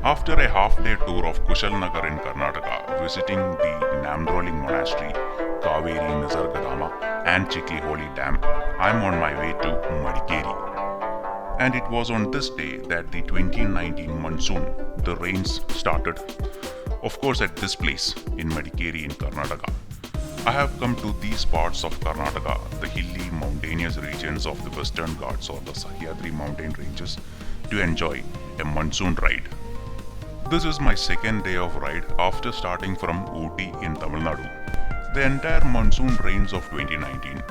After a half-day tour of Kushalnagar in Karnataka, visiting the Namdroling Monastery, Kaveri Nisargadama and Chikli Holy Dam, I'm on my way to Madikeri. And it was on this day that the 2019 monsoon, the rains started. Of course at this place, in Madikeri in Karnataka. I have come to these parts of Karnataka, the hilly mountainous regions of the Western Ghats or the Sahyadri mountain ranges, to enjoy a monsoon ride. This is my second day of ride after starting from Ooty in Tamil Nadu. The entire monsoon rains of 2019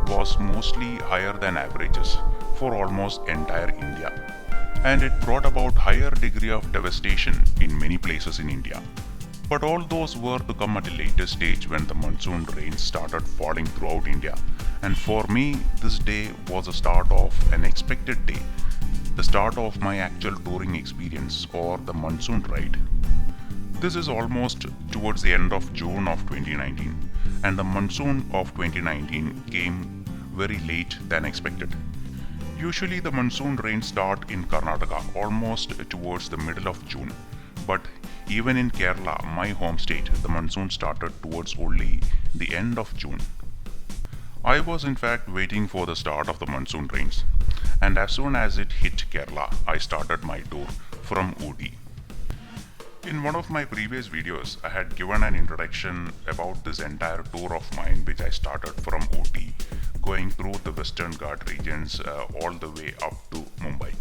was mostly higher than averages for almost entire India, and it brought about higher degree of devastation in many places in India. But all those were to come at a later stage when the monsoon rains started falling throughout India. And for me, this day was the start of an expected day, the start of my actual touring experience or the monsoon ride. This is almost towards the end of June of 2019, and the monsoon of 2019 came very late than expected. Usually the monsoon rains start in Karnataka almost towards the middle of June, but even in Kerala, my home state, the monsoon started towards only the end of June. I was in fact waiting for the start of the monsoon rains, and as soon as it hit Kerala, I started my tour from Ooty. In one of my previous videos, I had given an introduction about this entire tour of mine, which I started from Ooty, going through the Western Ghat regions all the way up to Mumbai.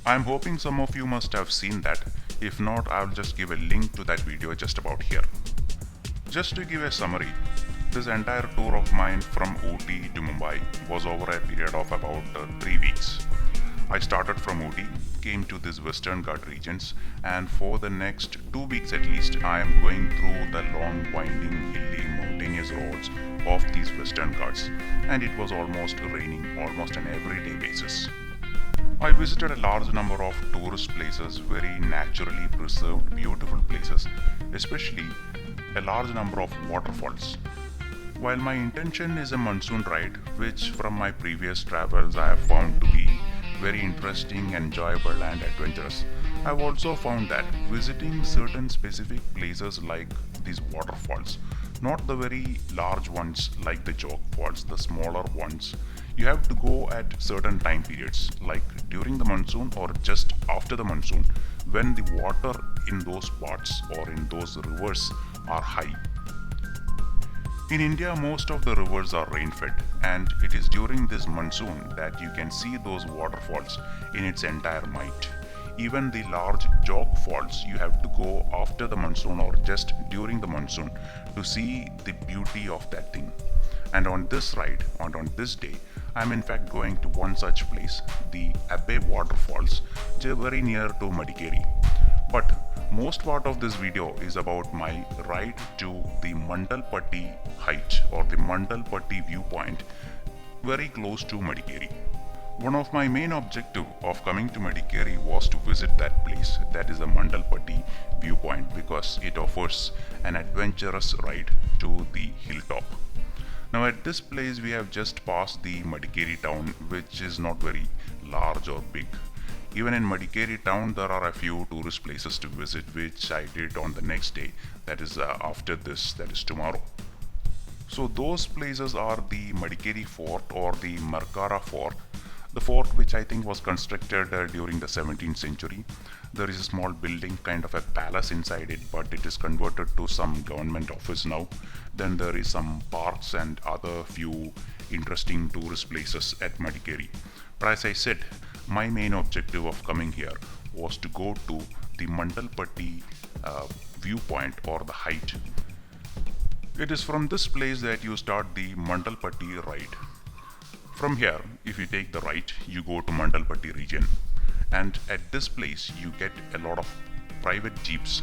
I'm hoping some of you must have seen that. If not, I'll just give a link to that video just about here. Just to give a summary, this entire tour of mine from Ooty to Mumbai was over a period of about 3 weeks. I started from Ooty, came to these Western Ghat regions, and for the next 2 weeks at least, I am going through the long winding hilly mountainous roads of these Western Ghats, and it was almost raining almost on an everyday basis. I visited a large number of tourist places, very naturally preserved, beautiful places, especially a large number of waterfalls. While my intention is a monsoon ride, which from my previous travels I have found to be very interesting, enjoyable and adventurous, I've also found that visiting certain specific places like these waterfalls, not the very large ones like the jog falls, the smaller ones, you have to go at certain time periods like during the monsoon or just after the monsoon when the water in those spots or in those rivers are high. In India, most of the rivers are rain-fed, and it is during this monsoon that you can see those waterfalls in its entire might. Even the large jog falls, you have to go after the monsoon or just during the monsoon to see the beauty of that thing. And on this ride, on this day, I'm in fact going to one such place, the Abbey waterfalls, which are very near to Madikeri. But most part of this video is about my ride to the Mandalpatti height or the Mandalpatti viewpoint, very close to Madikeri. One of my main objective of coming to Madikeri was to visit that place, that is the Mandalpatti viewpoint, because it offers an adventurous ride to the hilltop. Now at this place we have just passed the Madikeri town, which is not very large or big. Even in Madikeri town there are a few tourist places to visit, which I did on the next day, that is after this, that is tomorrow. So those places are the Madikeri fort or the Markara fort, the fort which I think was constructed during the 17th century. There is a small building, kind of a palace inside it, but it is converted to some government office now. Then there is some parks and other few interesting tourist places at Madikeri. But as I said, my main objective of coming here was to go to the Mandalpatti viewpoint or the height. It is from this place that you start the Mandalpatti ride. From here, if you take the right, you go to Mandalpatti region, and at this place you get a lot of private jeeps,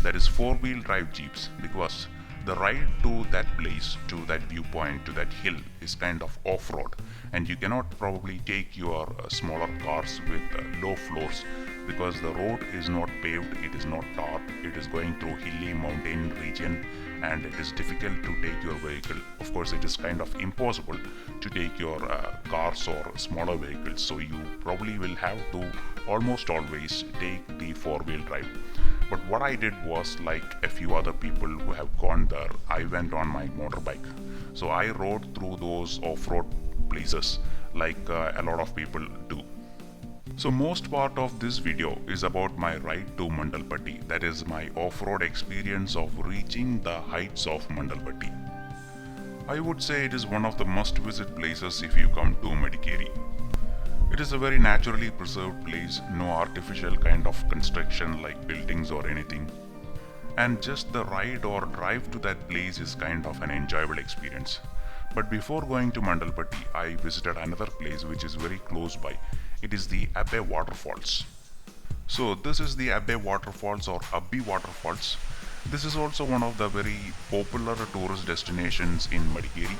that is four-wheel drive jeeps, because the ride to that place, to that viewpoint, to that hill is kind of off-road, and you cannot probably take your smaller cars with low floors because the road is not paved, it is not tarred, it is going through hilly mountain region, and it is difficult to take your vehicle. Of course, it is kind of impossible to take your cars or smaller vehicles, so you probably will have to almost always take the four-wheel drive. But what I did was, like a few other people who have gone there, I went on my motorbike. So I rode through those off-road places like a lot of people do. So most part of this video is about my ride to Mandalpatti, that is my off-road experience of reaching the heights of Mandalpatti. I would say it is one of the must-visit places if you come to Madikeri. It is a very naturally preserved place, no artificial kind of construction like buildings or anything. And just the ride or drive to that place is kind of an enjoyable experience. But before going to Mandalpatti, I visited another place which is very close by. It is the Abbey waterfalls. So this is the Abbey waterfalls or Abbey waterfalls. This is also one of the very popular tourist destinations in Madikeri.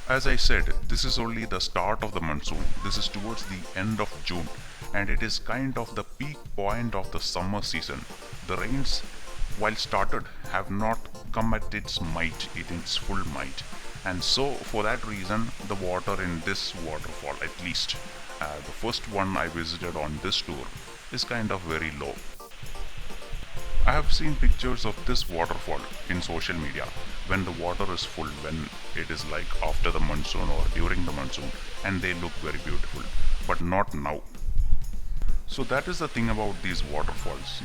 As I said, this is only the start of the monsoon. This is towards the end of June, and it is kind of the peak point of the summer season. The rains, while started, have not come at its might, in its full might. And so for that reason, the water in this waterfall, at least the first one I visited on this tour, is kind of very low. I have seen pictures of this waterfall in social media when the water is full, when it is like after the monsoon or during the monsoon, and they look very beautiful, but not now. So that is the thing about these waterfalls.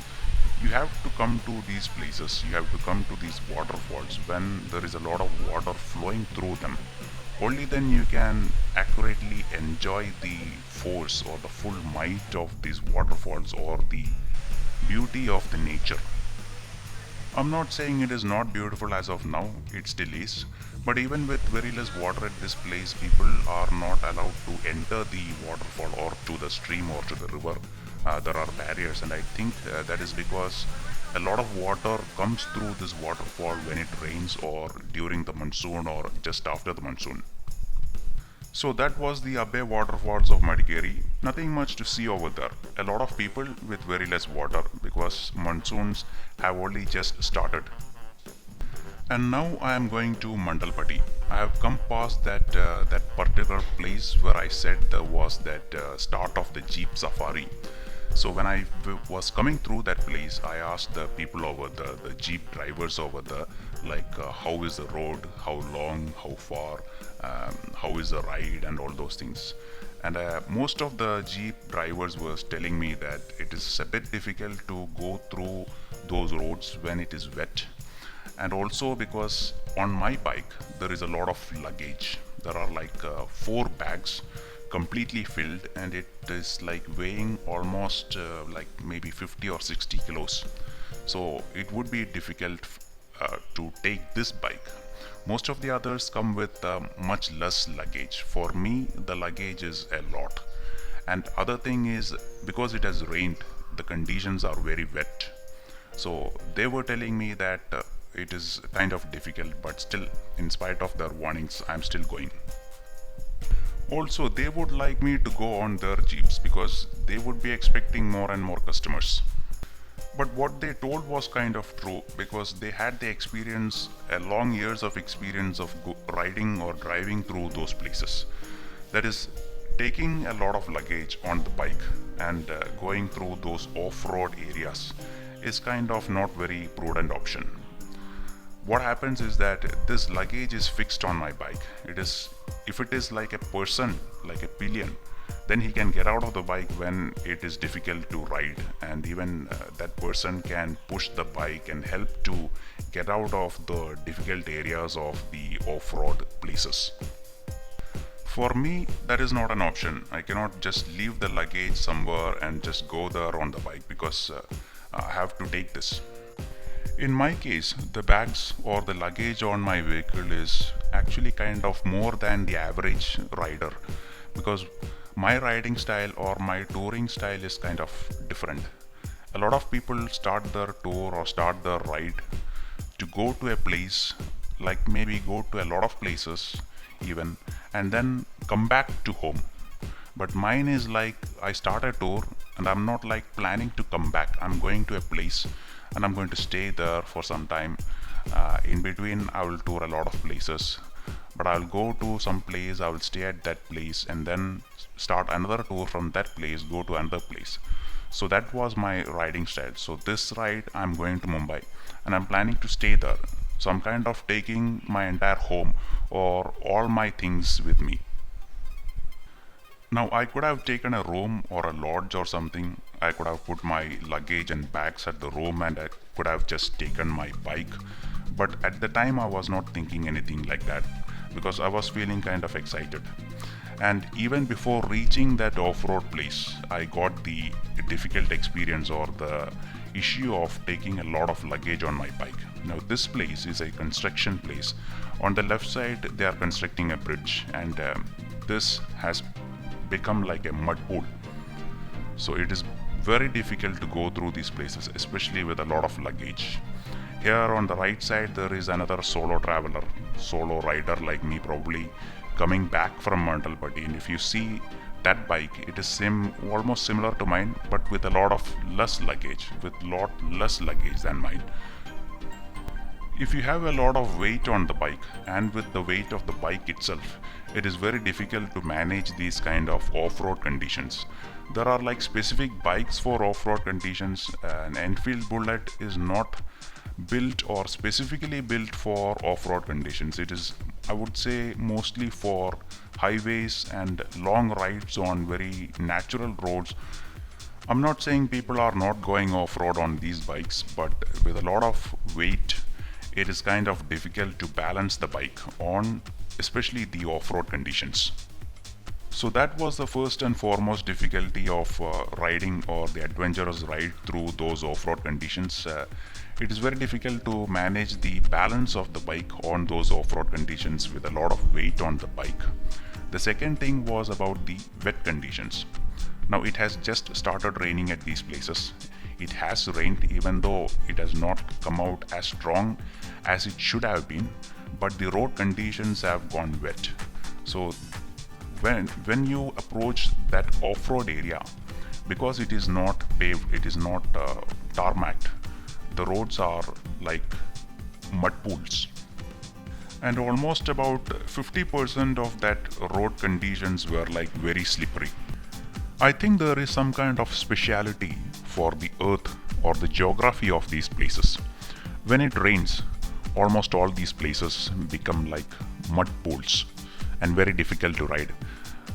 You have to come to these places, you have to come to these waterfalls when there is a lot of water flowing through them. Only then you can accurately enjoy the force or the full might of these waterfalls or the beauty of the nature. I'm not saying it is not beautiful as of now, it still is, but even with very less water at this place, people are not allowed to enter the waterfall or to the stream or to the river. There are barriers, and I think that is because a lot of water comes through this waterfall when it rains or during the monsoon or just after the monsoon. So that was the Abbey waterfalls of Madikeri. Nothing much to see over there. A lot of people with very less water because monsoons have only just started. And now I am going to Mandalpatti. I have come past that particular place where I said there was that start of the jeep safari. So when I was coming through that place, I asked the people over there, the jeep drivers over there, like how is the road, how long, how far, how is the ride, and all those things. And most of the jeep drivers was telling me that it is a bit difficult to go through those roads when it is wet. And also because on my bike there is a lot of luggage. There are like 4 bags completely filled, and it is like weighing almost like maybe 50 or 60 kilos. So it would be difficult to take this bike. Most of the others come with much less luggage. For me, the luggage is a lot. And other thing is, because it has rained, the conditions are very wet. So they were telling me that it is kind of difficult, but still, in spite of their warnings, I'm still going. Also, they would like me to go on their jeeps because they would be expecting more and more customers. But what they told was kind of true, because they had the experience, a long years of experience of riding or driving through those places. That is, taking a lot of luggage on the bike and going through those off-road areas is kind of not very prudent option. What happens is that this luggage is fixed on my bike. If it is like a person, like a pillion, then he can get out of the bike when it is difficult to ride, and even that person can push the bike and help to get out of the difficult areas of the off-road places. For me, that is not an option. I cannot just leave the luggage somewhere and just go there on the bike because I have to take this. In my case, the bags or the luggage on my vehicle is actually kind of more than the average rider, because my riding style or my touring style is kind of different. A lot of people start their tour or start their ride to go to a place, like maybe go to a lot of places even, and then come back to home. But mine is like I start a tour and I'm not like planning to come back. I'm going to a place and I'm going to stay there for some time. In between, I will tour a lot of places, but I'll go to some place, I will stay at that place, and then start another tour from that place, go to another place. So that was my riding style. So this ride, I'm going to Mumbai and I'm planning to stay there. So I'm kind of taking my entire home or all my things with me. Now I could have taken a room or a lodge or something. I could have put my luggage and bags at the room and I could have just taken my bike. But at the time I was not thinking anything like that because I was feeling kind of excited. And even before reaching that off-road place, I got the difficult experience or the issue of taking a lot of luggage on my bike. Now this place is a construction place. On the left side they are constructing a bridge and this has become like a mud pool. So it is very difficult to go through these places, especially with a lot of luggage. Here on the right side there is another solo traveler, solo rider like me probably coming back from Mandalpatti, and if you see that bike, it is almost similar to mine but with a lot of less luggage, than mine. If you have a lot of weight on the bike and with the weight of the bike itself, it is very difficult to manage these kind of off-road conditions. There are like specific bikes for off-road conditions. An Enfield Bullet is not built or specifically built for off-road conditions. It is, I would say, mostly for highways and long rides on very natural roads. I'm not saying people are not going off-road on these bikes, but with a lot of weight, it is kind of difficult to balance the bike on especially the off-road conditions. So that was the first and foremost difficulty of riding or the adventurous ride through those off-road conditions. It is very difficult to manage the balance of the bike on those off-road conditions with a lot of weight on the bike. The second thing was about the wet conditions. Now it has just started raining at these places. It has rained even though it has not come out as strong as it should have been, but the road conditions have gone wet. So when you approach that off-road area, because it is not paved, it is not tarmacked, the roads are like mud pools. And almost about 50% of that road conditions were like very slippery. I think there is some kind of speciality for the earth or the geography of these places. When it rains, almost all these places become like mud pools and very difficult to ride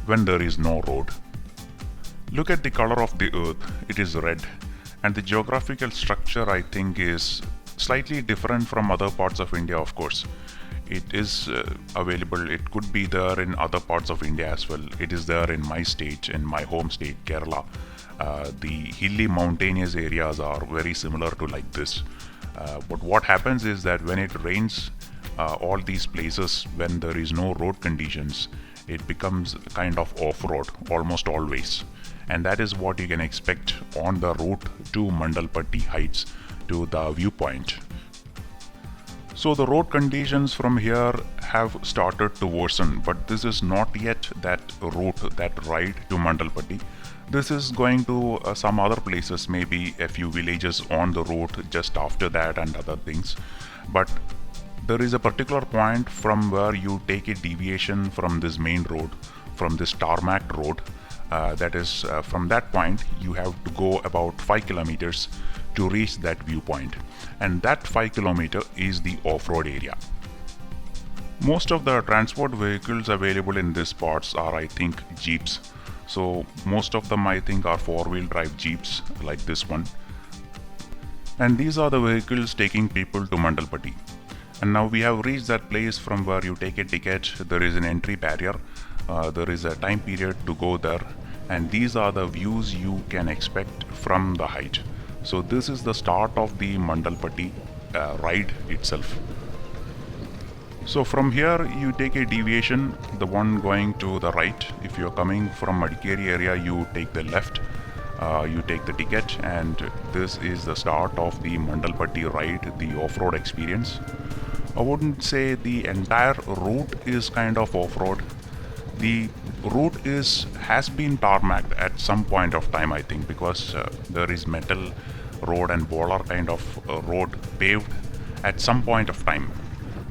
when there is no road. Look at the color of the earth, it is red, and the geographical structure I think is slightly different from other parts of India, of course. It is available, it could be there in other parts of India as well. It is there in my state, in my home state, Kerala. The hilly mountainous areas are very similar to like this. But what happens is that when it rains, all these places, when there is no road conditions, it becomes kind of off-road almost always. And that is what you can expect on the route to Mandalpatti Heights, to the Viewpoint. So the road conditions from here have started to worsen, but this is not yet that route, that ride to Mandalpatti. This is going to some other places, maybe a few villages on the route just after that and other things. But there is a particular point from where you take a deviation from this main road, from this tarmac road. From that point you have to go about 5 kilometers to reach that viewpoint, and that 5 kilometer is the off-road area. Most of the transport vehicles available in these spots are, I think, jeeps. So most of them I think are four-wheel drive jeeps like this one, and these are the vehicles taking people to Mandalpatti. And now we have reached that place from where you take a ticket. There is an entry barrier, there is a time period to go there, and these are the views you can expect from the height. So this is the start of the Mandalpatti ride itself. So from here you take a deviation, the one going to the right. If you're coming from Madikeri area, you take the left, you take the ticket, and this is the start of the Mandalpatti ride, the off-road experience. I wouldn't say the entire route is kind of off-road. The route has been tarmacked at some point of time, I think, because there is metal road and boiler kind of road paved at some point of time.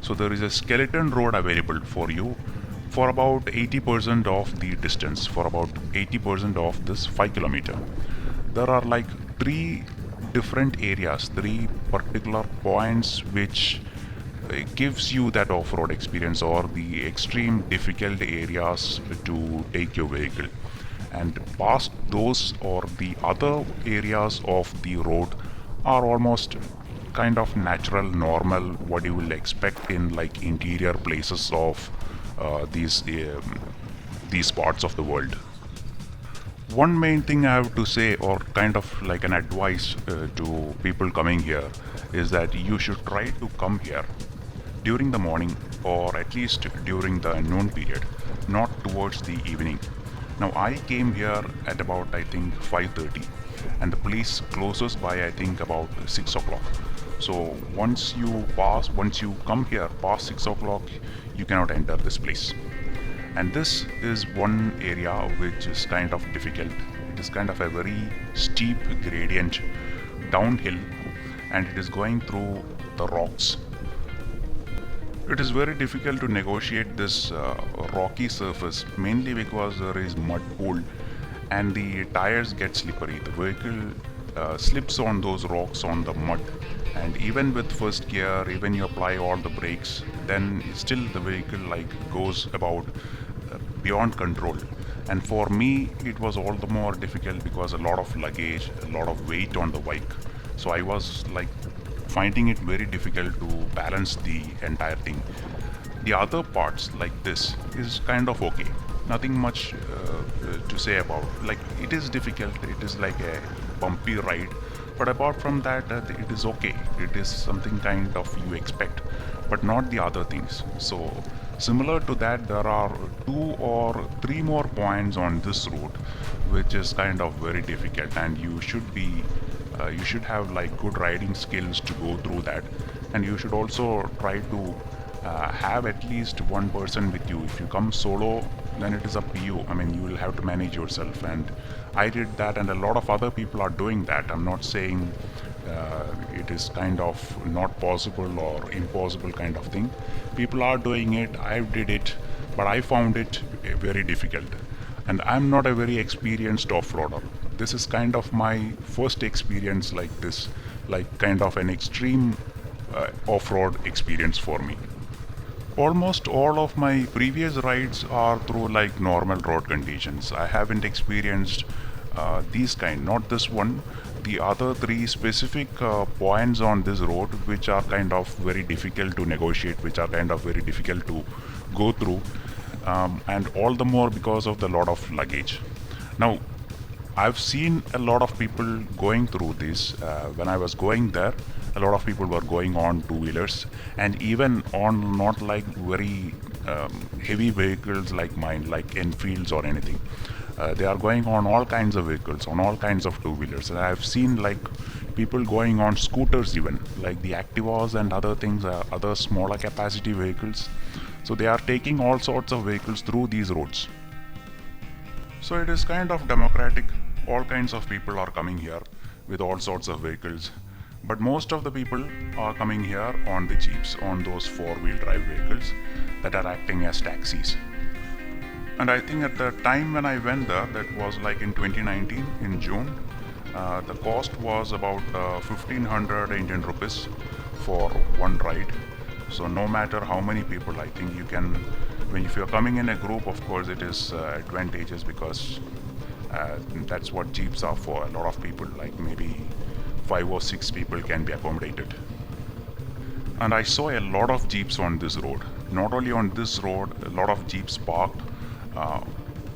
So there is a skeleton road available for you for about 80% of the distance, for about 80% of this 5 kilometer. There are like three different areas, three particular points which gives you that off-road experience, or the extreme difficult areas to take your vehicle. And past those or the other areas of the road are almost kind of natural, normal, what you will expect in like interior places of these parts of the world. One main thing I have to say, or kind of like an advice to people coming here, is that you should try to come here during the morning, or at least during the noon period, not towards the evening. Now I came here at about, I think, 5:30, and the place closes by, I think, about 6 o'clock. So once you come here past 6 o'clock, you cannot enter this place. And this is one area which is kind of difficult. It is kind of a very steep gradient downhill, and it is going through the rocks. It is very difficult to negotiate this rocky surface, mainly because there is mud pool and the tires get slippery. The vehicle slips on those rocks, on the mud, and even with first gear, even you apply all the brakes, then still the vehicle like goes about beyond control. And for me it was all the more difficult because a lot of luggage, a lot of weight on the bike. So I was like finding it very difficult to balance the entire thing. The other parts like this is kind of okay, nothing much to say about. Like, it is difficult, it is like a bumpy ride, but apart from that it is okay. It is something kind of you expect, but not the other things. So similar to that, there are 2 or 3 more points on this route which is kind of very difficult, and you should have like good riding skills to go through that. And you should also try to have at least one person with you. If you come solo, then it is up to you. I mean, you will have to manage yourself, and I did that, and a lot of other people are doing that. I'm not saying it is kind of not possible or impossible kind of thing. People are doing it, I did it, but I found it very difficult. And I'm not a very experienced off-roader. This is kind of my first experience like this, like kind of an extreme off-road experience for me. Almost all of my previous rides are through like normal road conditions. I haven't experienced these kind, not this one, the other 3 specific points on this road which are kind of very difficult to negotiate, which are kind of very difficult to go through, and all the more because of the lot of luggage. Now I've seen a lot of people going through this. When I was going there, a lot of people were going on two-wheelers, and even on not like very heavy vehicles like mine, like Enfields or anything. They are going on all kinds of vehicles, on all kinds of two-wheelers. And I've seen like people going on scooters even, like the Activas and other things, other smaller capacity vehicles. So they are taking all sorts of vehicles through these roads. So it is kind of democratic. All kinds of people are coming here with all sorts of vehicles. But most of the people are coming here on the jeeps, on those 4-wheel drive vehicles that are acting as taxis. And I think at the time when I went there, that was like in 2019, in June, the cost was about 1500 Indian rupees for one ride. So no matter how many people, I think you can, if you're coming in a group, of course it is advantageous, because that's what jeeps are for. A lot of people, like maybe 5 or 6 people can be accommodated. And I saw a lot of jeeps on this road. Not only on this road, a lot of jeeps parked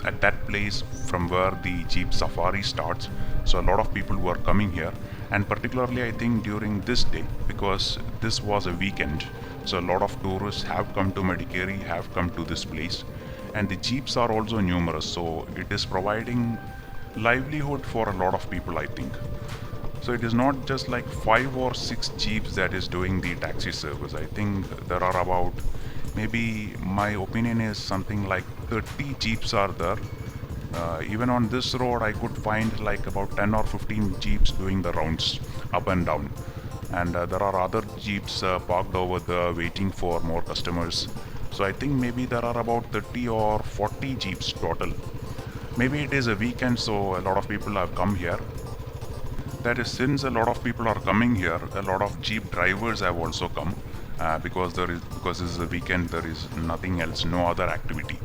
at that place from where the jeep safari starts. So a lot of people were coming here, and particularly I think during this day, because this was a weekend, so a lot of tourists have come to Madikeri, have come to this place, and the jeeps are also numerous, so it is providing livelihood for a lot of people, I think. So it is not just like 5 or 6 jeeps that is doing the taxi service. I think there are about Maybe my opinion is something like 30 jeeps are there. Even on this road, I could find like about 10 or 15 jeeps doing the rounds up and down. And there are other jeeps parked over there waiting for more customers. So I think maybe there are about 30 or 40 jeeps total. Maybe it is a weekend, so a lot of people have come here. That is, since a lot of people are coming here, a lot of jeep drivers have also come because this is a weekend. There is nothing else, no other activity.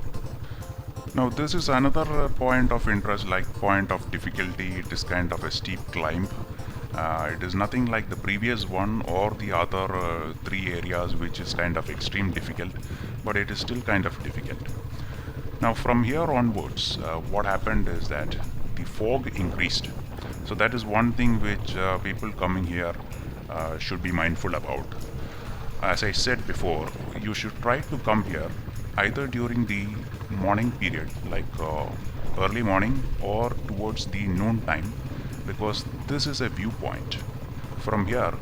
Now this is another point of interest, like point of difficulty. It is kind of a steep climb. It is nothing like the previous one or the other three areas, which is kind of extreme difficult, but it is still kind of difficult. Now from here onwards, what happened is that the fog increased. So that is one thing which people coming here should be mindful about. As I said before, you should try to come here either during the morning period, like early morning, or towards the noon time, because this is a viewpoint. From here,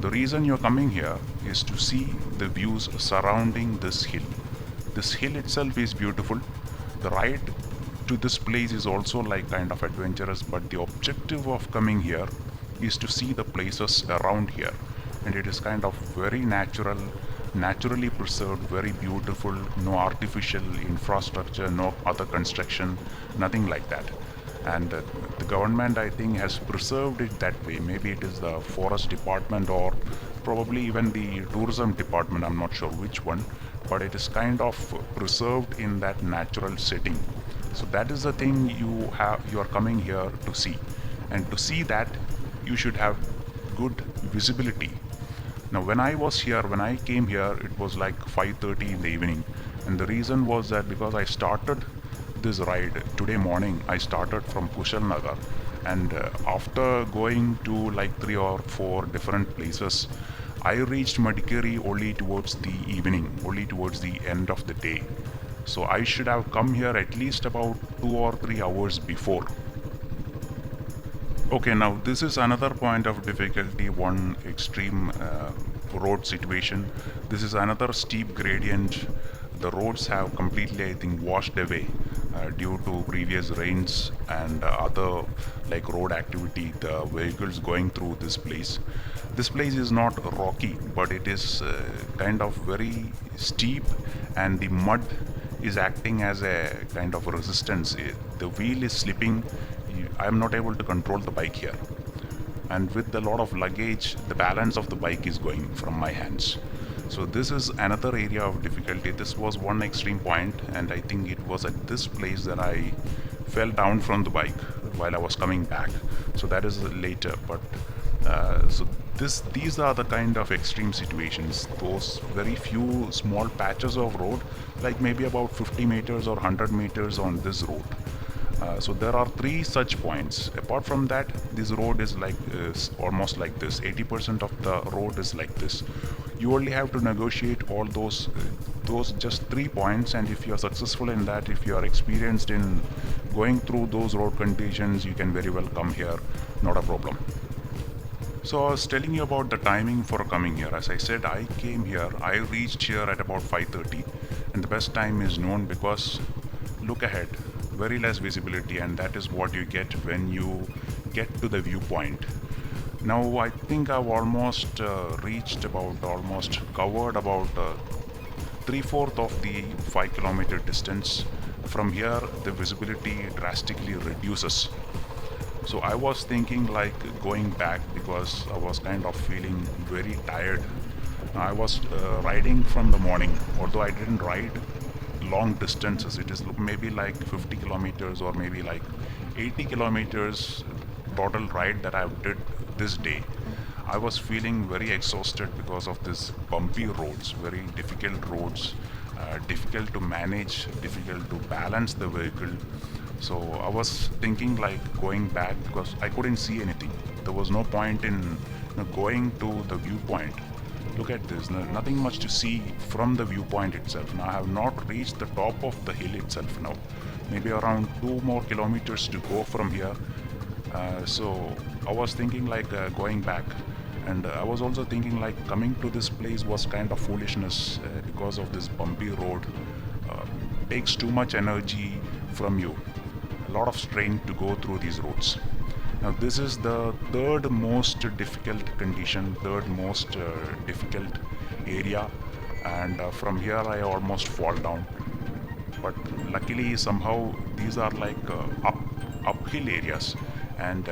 the reason you're coming here is to see the views surrounding this hill. This hill itself is beautiful. The ride to this place is also like kind of adventurous, but the objective of coming here is to see the places around here, and it is kind of very natural, naturally preserved, very beautiful, no artificial infrastructure, no other construction, nothing like that. And the government, I think, has preserved it that way. Maybe it is the forest department or probably even the tourism department, I'm not sure which one, but it is kind of preserved in that natural setting. So that is the thing you are coming here to see, and to see that you should have good visibility. Now when I came here, it was like 5:30 in the evening, and the reason was that because I started this ride today morning, I started from Kushalnagar, and after going to like 3 or 4 different places, I reached Madikeri only towards the evening, only towards the end of the day. So I should have come here at least about 2 or 3 hours before. Okay, now this is another point of difficulty, one extreme road situation. This is another steep gradient. The roads have completely, I think, washed away due to previous rains and other like road activity, the vehicles going through this place. This place is not rocky, but it is kind of very steep, and the mud is acting as a kind of resistance. The wheel is slipping. I am not able to control the bike here, and with a lot of luggage, the balance of the bike is going from my hands. So this is another area of difficulty. This was one extreme point, and I think it was at this place that I fell down from the bike while I was coming back. So that is later, but these are the kind of extreme situations. Those very few small patches of road, like maybe about 50 meters or 100 meters on this road. So there are 3 such points. Apart from that, this road is like almost like this. 80% of the road is like this. You only have to negotiate all those just 3 points, and if you are successful in that, if you are experienced in going through those road conditions, you can very well come here, not a problem. So I was telling you about the timing for coming here. As I said, I came here, I reached here at about 5:30, and the best time is known because look ahead, very less visibility, and that is what you get when you get to the viewpoint. Now I think I've almost covered about 3/4 of the 5-kilometer distance. From here, the visibility drastically reduces. So I was thinking like going back because I was kind of feeling very tired. I was riding from the morning, although I didn't ride long distances. It is maybe like 50 kilometers or maybe like 80 kilometers total ride that I did this day. I was feeling very exhausted because of this bumpy roads, very difficult roads, difficult to manage, difficult to balance the vehicle. So I was thinking like going back because I couldn't see anything. There was no point in going to the viewpoint. Look at this, nothing much to see from the viewpoint itself. Now I have not reached the top of the hill itself now. Maybe around 2 more kilometers to go from here. So I was thinking like going back, And I was also thinking like coming to this place was kind of foolishness because of this bumpy road. uh, Takes too much energy from you, a lot of strain to go through these roads. Now this is the third most difficult condition, third most difficult area, and from here I almost fall down. But luckily somehow these are like uphill areas, and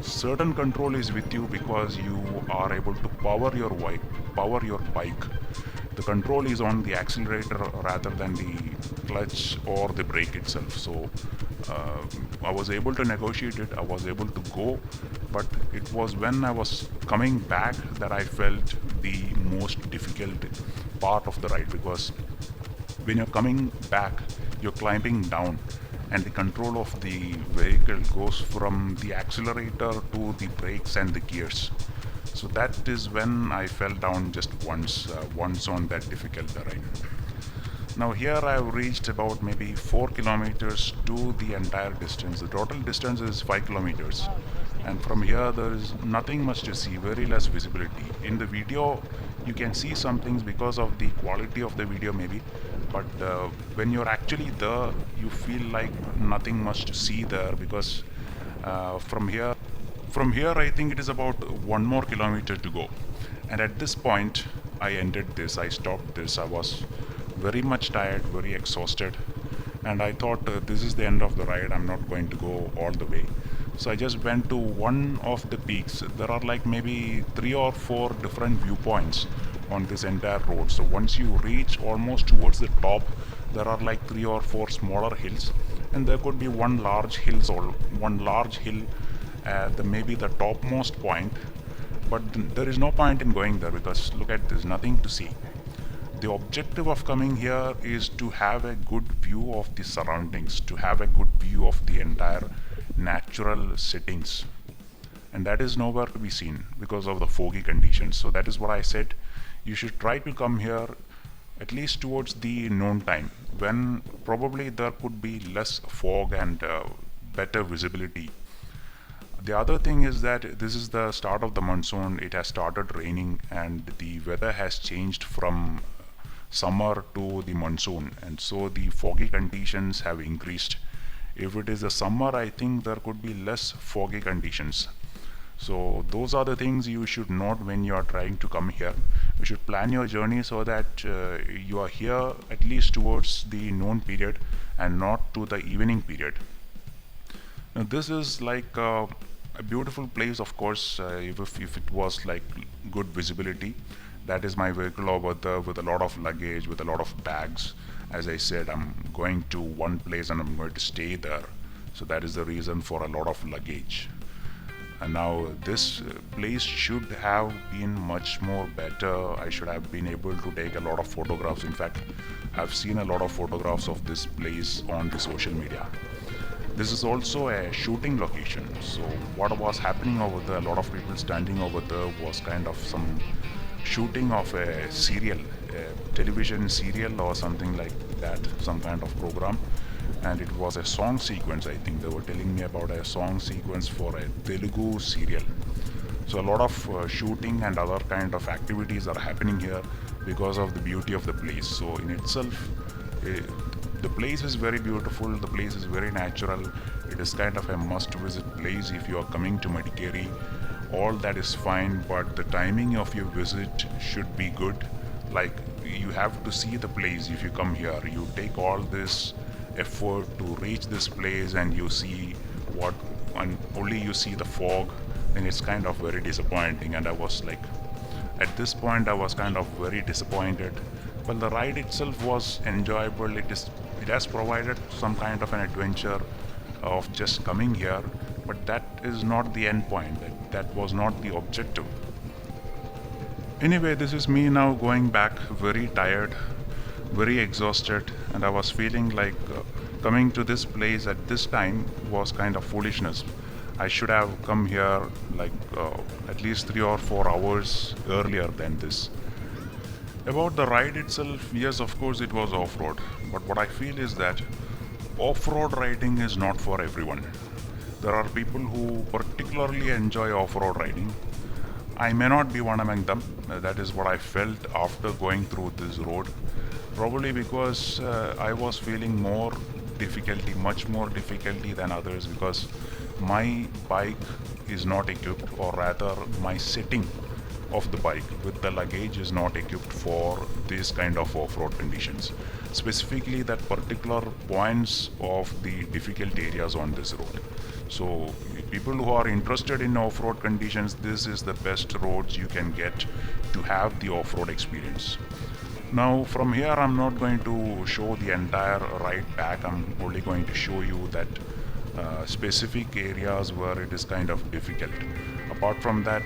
certain control is with you because you are able to power your bike. The control is on the accelerator rather than the clutch or the brake itself. So uh, I was able to negotiate it, I was able to go. But it was when I was coming back that I felt the most difficult part of the ride, because when you're coming back, you're climbing down, and the control of the vehicle goes from the accelerator to the brakes and the gears. So that is when I fell down just once on that difficult terrain. Now here I have reached about maybe 4 kilometers to the entire distance. The total distance is 5 kilometers. And from here there is nothing much to see, very less visibility. In the video you can see some things because of the quality of the video maybe, but when you're actually there you feel like nothing much to see there, because from here I think it is about 1 more kilometer to go. And at this point I ended this, I stopped this. I was very much tired, very exhausted, and I thought this is the end of the ride, I'm not going to go all the way. So I just went to one of the peaks. There are like maybe 3 or 4 different viewpoints on this entire road. So once you reach almost towards the top, there are like 3 or 4 smaller hills, and there could be one large hill at maybe the topmost point. But there is no point in going there because look at this, nothing to see. The objective of coming here is to have a good view of the surroundings, to have a good view of the entire natural settings, and that is nowhere to be seen because of the foggy conditions. So that is what I said, you should try to come here at least towards the noon time, when probably there could be less fog and better visibility. The other thing is that this is the start of the monsoon. It has started raining and the weather has changed from summer to the monsoon, and so the foggy conditions have increased. If it is a summer, I think there could be less foggy conditions. So those are the things you should note when you are trying to come here. You should plan your journey so that you are here at least towards the noon period and not to the evening period. Now this is like a beautiful place, of course, if it was like good visibility. That is my vehicle over there with a lot of luggage, with a lot of bags. As I said, I'm going to one place and I'm going to stay there. So that is the reason for a lot of luggage. And now this place should have been much more better. I should have been able to take a lot of photographs. In fact, I've seen a lot of photographs of this place on the social media. This is also a shooting location. So what was happening over there, a lot of people standing over there, was kind of some shooting of a serial, a television serial or something like that, some kind of program. And it was a song sequence. I think they were telling me about a song sequence for a Telugu serial. So a lot of shooting and other kind of activities are happening here because of the beauty of the place. So in itself, the place is very beautiful, the place is very natural. It is kind of a must visit place if you are coming to Madikeri. All that is fine, but the timing of your visit should be good. Like, you have to see the place. If you come here, you take all this effort to reach this place and you see what, and only you see the fog, then it's kind of very disappointing. And I was like, at this point I was kind of very disappointed. But the ride itself was enjoyable. It has provided some kind of an adventure of just coming here, but that is not the end point. That was not the objective. Anyway, this is me now going back, very tired, very exhausted, and I was feeling like coming to this place at this time was kind of foolishness. I should have come here like at least 3 or 4 hours earlier than this. About the ride itself, yes, of course it was off-road, but what I feel is that off-road riding is not for everyone. There are people who particularly enjoy off-road riding. I may not be one among them. That is what I felt after going through this road. Probably because I was feeling more difficulty, much more difficulty than others, because my bike is not equipped, or rather my setting of the bike with the luggage is not equipped for this kind of off-road conditions, specifically that particular points of the difficult areas on this road. So people who are interested in off-road conditions, this is the best roads you can get to have the off-road experience. Now from here I'm not going to show the entire ride back. I'm only going to show you that specific areas where it is kind of difficult. Apart from that,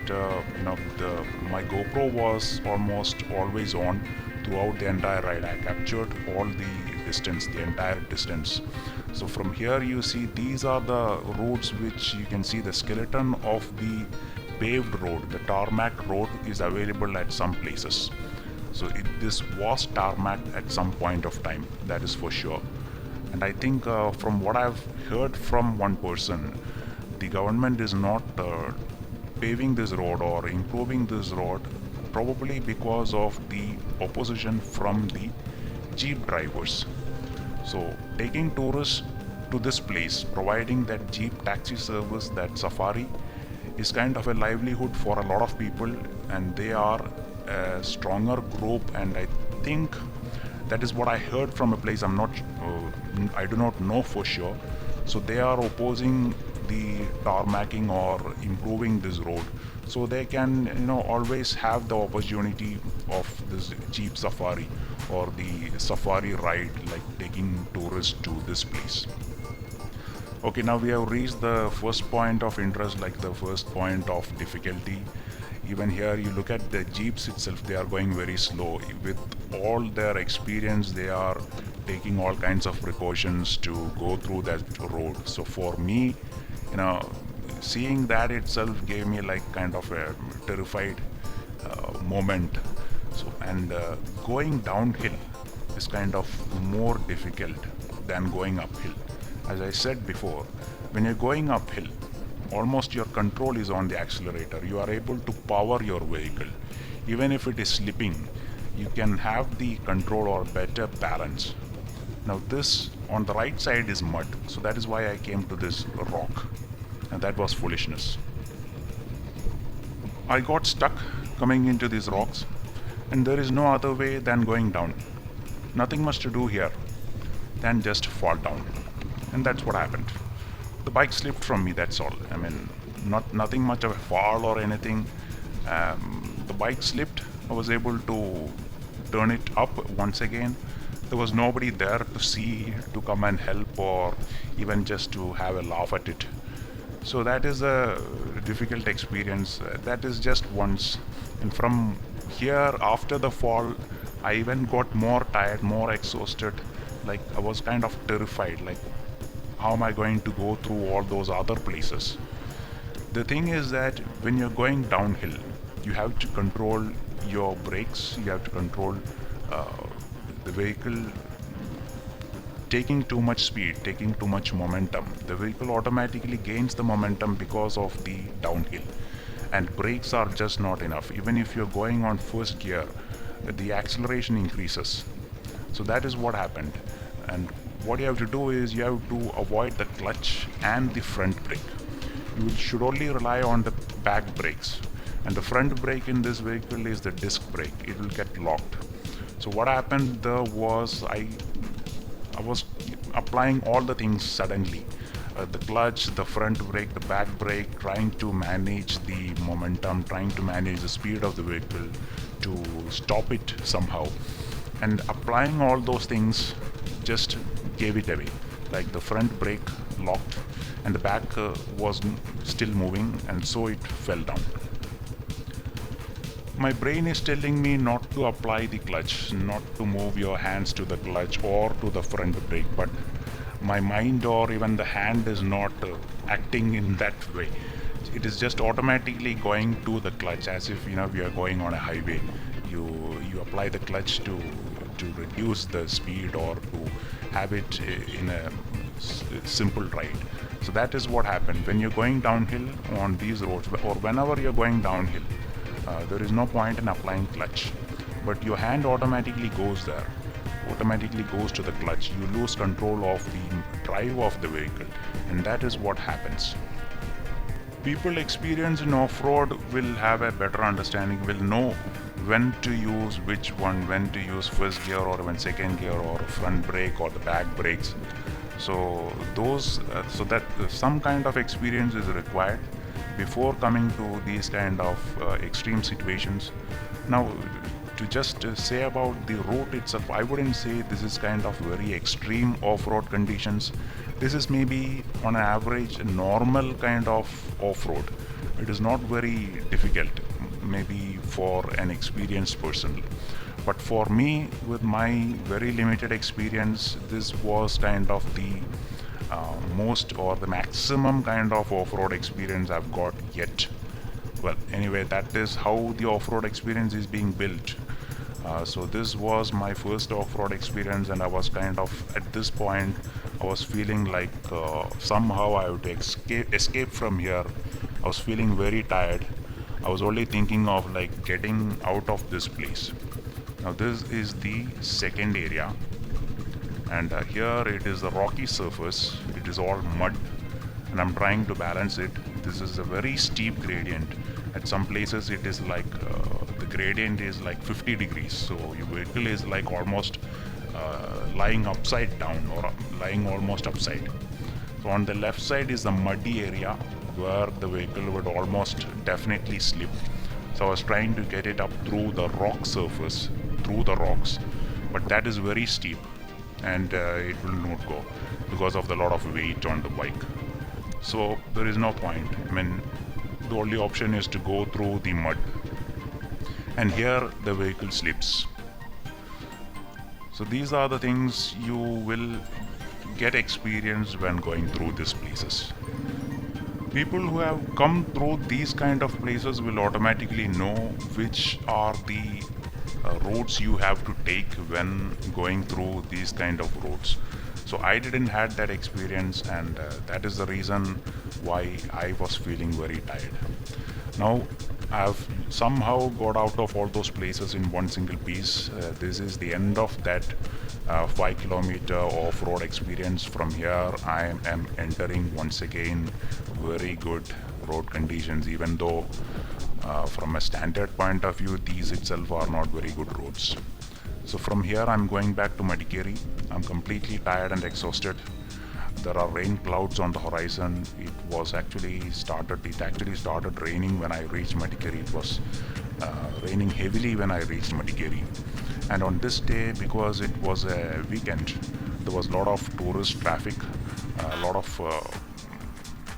my GoPro was almost always on throughout the entire ride. I captured all the distance, the entire distance. So from here you see these are the roads which you can see the skeleton of the paved road. The tarmac road is available at some places. So this was tarmac at some point of time, that is for sure. And I think from what I've heard from one person, the government is not paving this road or improving this road, probably because of the opposition from the jeep drivers. So taking tourists to this place, providing that jeep taxi service, that safari, is kind of a livelihood for a lot of people, and they are a stronger group. And I think that is what I heard from a place. I do not know for sure. So they are opposing the tarmacking or improving this road, so they can always have the opportunity of this jeep safari or the safari ride, like taking tourists to this place. Okay, now we have reached the first point of interest, like the first point of difficulty. Even here you look at the jeeps itself, they are going very slow. With all their experience, they are taking all kinds of precautions to go through that road. So for me, seeing that itself gave me like kind of a terrified moment. So going downhill is kind of more difficult than going uphill. As I said before, when you're going uphill, almost your control is on the accelerator. You are able to power your vehicle. Even if it is slipping, you can have the control or better balance. Now this on the right side is mud, so that is why I came to this rock, and that was foolishness. I got stuck coming into these rocks, and there is no other way than going down. Nothing much to do here than just fall down, and that's what happened. The bike slipped from me, that's all. I mean, nothing much of a fall or anything. The bike slipped. I was able to turn it up once again. There was nobody there to see, to come and help, or even just to have a laugh at it. So that is a difficult experience. That is just once. And from here, after the fall, I even got more tired, more exhausted. Like I was kind of terrified, like how am I going to go through all those other places? The thing is that when you're going downhill, you have to control your brakes, you have to control the vehicle taking too much speed, taking too much momentum. The vehicle automatically gains the momentum because of the downhill, and brakes are just not enough. Even if you're going on first gear, the acceleration increases. So that is what happened. And what you have to do is you have to avoid the clutch and the front brake. You should only rely on the back brakes, and the front brake in this vehicle is the disc brake. It will get locked. So what happened there was I was applying all the things suddenly. The clutch, the front brake, the back brake, trying to manage the momentum, trying to manage the speed of the vehicle to stop it somehow. And applying all those things just gave it away. Like the front brake locked and the back was still moving, and so it fell down. My brain is telling me not to apply the clutch, not to move your hands to the clutch or to the front brake, but my mind or even the hand is not acting in that way. It is just automatically going to the clutch, as if we are going on a highway. You apply the clutch to reduce the speed or to have it in a simple ride. So that is what happened when you're going downhill on these roads, or whenever you're going downhill. there is no point in applying clutch, but your hand automatically goes there, automatically goes to the clutch. You lose control of the drive of the vehicle, and that is what happens. People experienced in off-road will have a better understanding, will know when to use which one, when to use first gear or when second gear or front brake or the back brakes. So that some kind of experience is required before coming to these kind of extreme situations. Now, to just say about the route itself, I wouldn't say this is kind of very extreme off-road conditions. This is maybe on an average normal kind of off-road. It is not very difficult, maybe for an experienced person. But for me, with my very limited experience, this was kind of the most or the maximum kind of off-road experience I've got yet. Well, anyway, that is how the off-road experience is being built. So this was my first off-road experience, and I was kind of, at this point, I was feeling like somehow I would escape from here. I was feeling very tired. I was only thinking of like getting out of this place. Now this is the second area, and here it is a rocky surface. It is all mud, and I'm trying to balance it. This is a very steep gradient. At some places it is like the gradient is like 50 degrees, so your vehicle is like almost lying upside down or lying almost upside. So on the left side is the muddy area where the vehicle would almost definitely slip. So I was trying to get it up through the rock surface, through the rocks, but that is very steep, and it will not go because of the lot of weight on the bike. So there is no point. I mean, the only option is to go through the mud, and here the vehicle slips. So these are the things you will get experience when going through these places. People who have come through these kind of places will automatically know which are the roads you have to take when going through these kind of roads. So I didn't had that experience, and that is the reason why I was feeling very tired. Now I've somehow got out of all those places in one single piece. This is the end of that 5 kilometer off-road experience. From here I am entering once again very good road conditions, even though from a standard point of view these itself are not very good roads. So from here I'm going back to Madikeri. I'm completely tired and exhausted. There are rain clouds on the horizon. It actually started raining when I reached Madikeri. It was raining heavily when I reached Madikeri. And on this day, because it was a weekend, there was a lot of tourist traffic, a lot of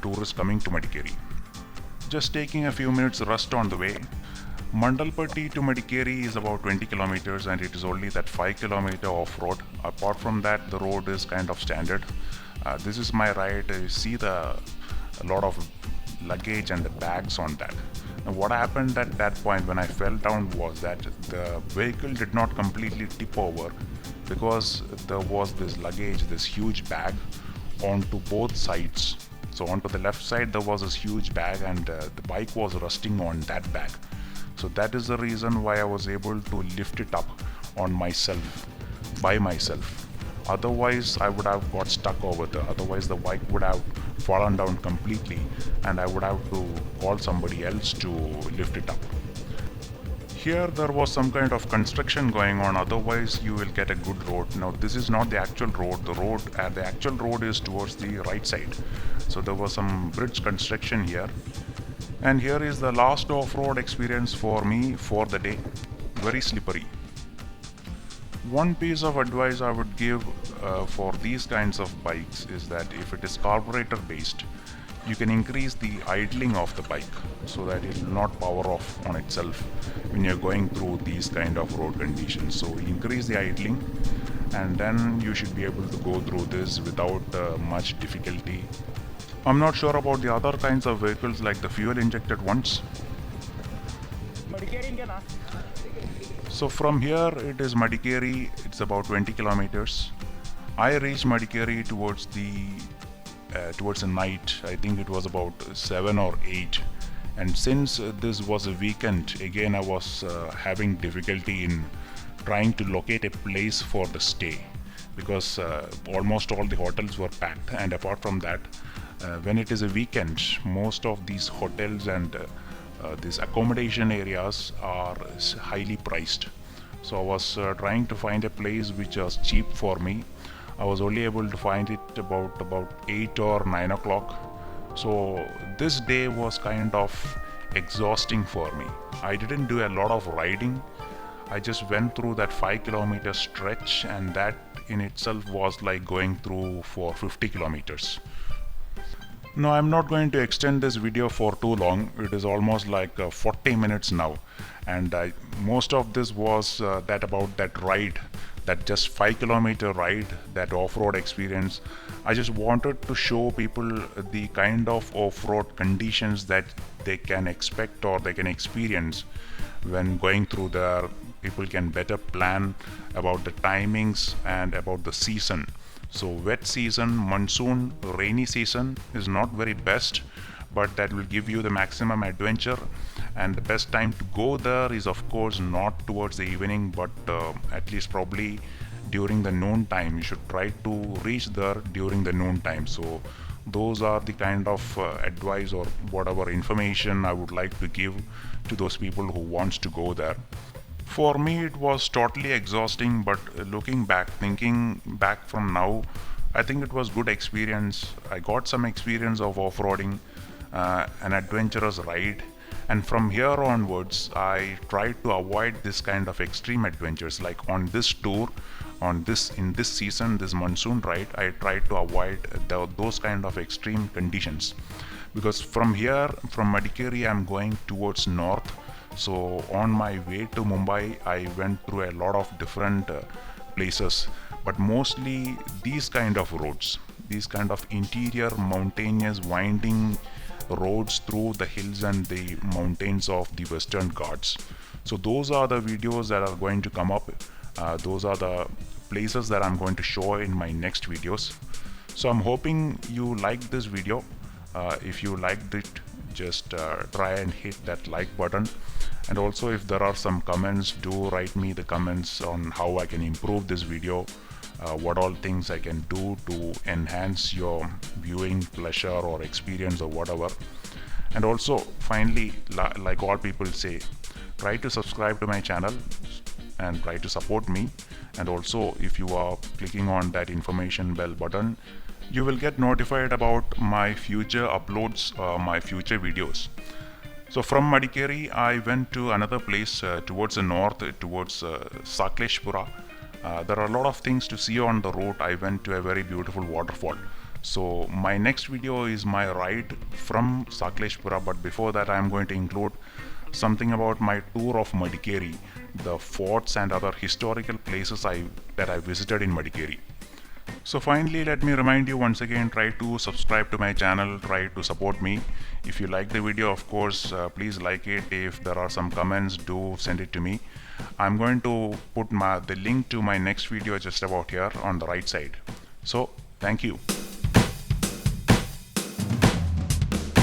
tourists coming to Madikeri. Just taking a few minutes rest on the way. Mandalpatti to Madikeri is about 20 kilometers, and it is only that 5 kilometer off-road. Apart from that, the road is kind of standard. This is my right. You see a lot of luggage and the bags on that. Now, what happened at that point when I fell down was that the vehicle did not completely tip over, because there was this luggage, this huge bag onto both sides. So onto the left side there was this huge bag, and the bike was resting on that bag. So that is the reason why I was able to lift it up on myself, by myself. Otherwise I would have got stuck over there. Otherwise the bike would have fallen down completely, and I would have to call somebody else to lift it up. Here there was some kind of construction going on, otherwise you will get a good road. Now this is not the actual road. The actual road is towards the right side. So there was some bridge construction here. And here is the last off-road experience for me for the day. Very slippery. One piece of advice I would give for these kinds of bikes is that if it is carburetor based, you can increase the idling of the bike so that it will not power off on itself when you're going through these kind of road conditions. So increase the idling, and then you should be able to go through this without much difficulty. I'm not sure about the other kinds of vehicles like the fuel injected ones. So from here it is Madikeri. It's about 20 kilometers. I reached Madikeri towards the night. I think it was about 7 or 8, And since this was a weekend, again I was having difficulty in trying to locate a place for the stay, because almost all the hotels were packed, and apart from that, when it is a weekend, most of these hotels and these accommodation areas are highly priced. So I was trying to find a place which was cheap for me. I was only able to find it about 8 or 9 o'clock. So this day was kind of exhausting for me. I didn't do a lot of riding. I just went through that 5 kilometer stretch, and that in itself was like going through for 50 kilometers. No, I'm not going to extend this video for too long. It is almost like 40 minutes now, and most of this was about that ride, that just 5 kilometer ride, that off-road experience. I just wanted to show people the kind of off-road conditions that they can expect or they can experience when going through there. People can better plan about the timings and about the season. So wet season, monsoon, rainy season is not very best, but that will give you the maximum adventure. And the best time to go there is of course not towards the evening, but at least probably during the noon time. You should try to reach there during the noon time. So those are the kind of advice or whatever information I would like to give to those people who wants to go there. For me it was totally exhausting, but looking back, thinking back from now, I think it was good experience. I got some experience of off-roading, an adventurous ride, and from here onwards I tried to avoid this kind of extreme adventures. Like on this tour, in this season, this monsoon ride, I tried to avoid those kind of extreme conditions, because from here, from Madikeri, I'm going towards north. So on my way to Mumbai, I went through a lot of different places, but mostly these kind of roads, these kind of interior mountainous winding roads through the hills and the mountains of the Western Ghats. So those are the videos that are going to come up. Those are the places that I'm going to show in my next videos. So I'm hoping you liked this video. If you liked it, just try and hit that like button. And also, if there are some comments, do write me the comments on how I can improve this video, what all things I can do to enhance your viewing pleasure or experience or whatever. And also, finally, like all people say, try to subscribe to my channel and try to support me. And also, if you are clicking on that information bell button, you will get notified about my future uploads, my future videos. So from Madikeri, I went to another place towards the north, towards Sakleshpura. There are a lot of things to see on the road. I went to a very beautiful waterfall. So my next video is my ride from Sakleshpura, but before that I am going to include something about my tour of Madikeri, the forts and other historical places that I visited in Madikeri. So finally, let me remind you once again, try to subscribe to my channel, try to support me. If you like the video, of course, please like it. If there are some comments, do send it to me. I'm going to put the link to my next video just about here on the right side. So thank you.